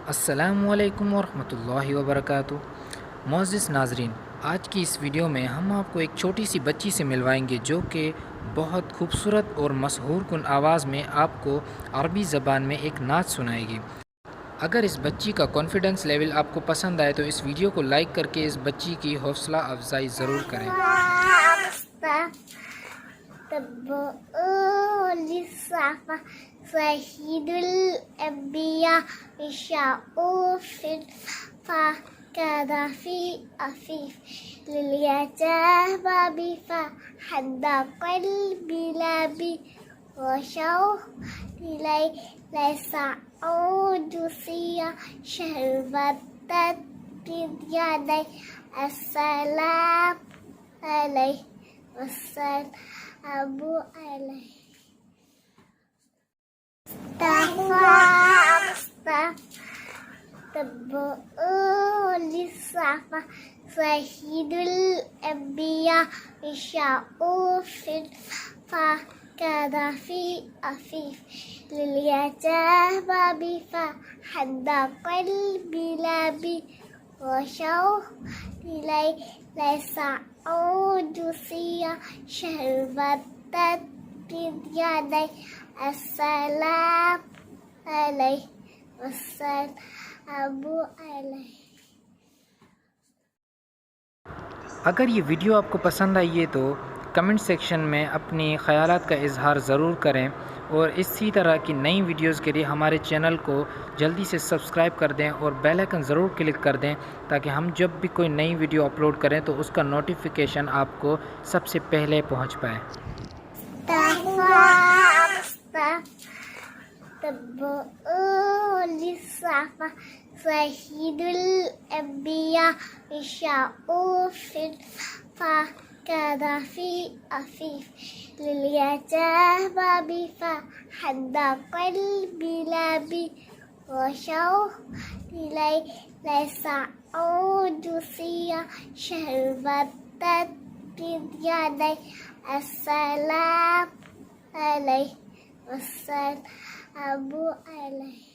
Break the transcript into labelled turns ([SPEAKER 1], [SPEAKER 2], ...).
[SPEAKER 1] अस्सलामुअलैकुम वरहमतुल्लाहि वबरकातुह। मोअज़्ज़िज़ नाज़रीन, आज की इस वीडियो में हम आपको एक छोटी सी बच्ची से मिलवाएंगे जो कि बहुत खूबसूरत और मशहूर कुन आवाज़ में आपको अरबी ज़बान में एक नात सुनाएगी। अगर इस बच्ची का कॉन्फिडेंस लेवल आपको पसंद आए तो इस वीडियो को लाइक करके इस बच्ची की हौसला अफजाई ज़रूर करें।
[SPEAKER 2] सहीदुल अंबिया शऊफिल फकदफी अफीफ लिलियजाबाबी फहद्दा क़ल्बिलाबी वशौ लिलै लैसऊदुसिया शहवतत बियादै अस्सलाम अलैहि वसल्लम अबू अलैहि सहीदुल अंबिया शऊफिल फकदफी अफीफ लिलियजाबाबी फहद्दा क़ल्बिलाबी वशौ लिलै लैसऊदुसिया शहवतत बियादै अस्सलाम अलैहि वसल्लम अबू अलैहि।
[SPEAKER 1] अगर ये वीडियो आपको पसंद आई है तो कमेंट सेक्शन में अपनी ख़यालात का इजहार ज़रूर करें और इसी तरह की नई वीडियोस के लिए हमारे चैनल को जल्दी से सब्सक्राइब कर दें और बेल आइकन ज़रूर क्लिक कर दें ताकि हम जब भी कोई नई वीडियो अपलोड करें तो उसका नोटिफिकेशन आपको सबसे पहले पहुंच पाए।
[SPEAKER 2] सहीदुल अंबिया शऊफिल फकदफी अफीफ लिलियजाबाबी फहद्दा क़ल्बिलाबी वशौ लिलै लैसऊदुसिया शहवतत बियादै अस्सलाम अलैहि वसल्लम अबू अलैहि।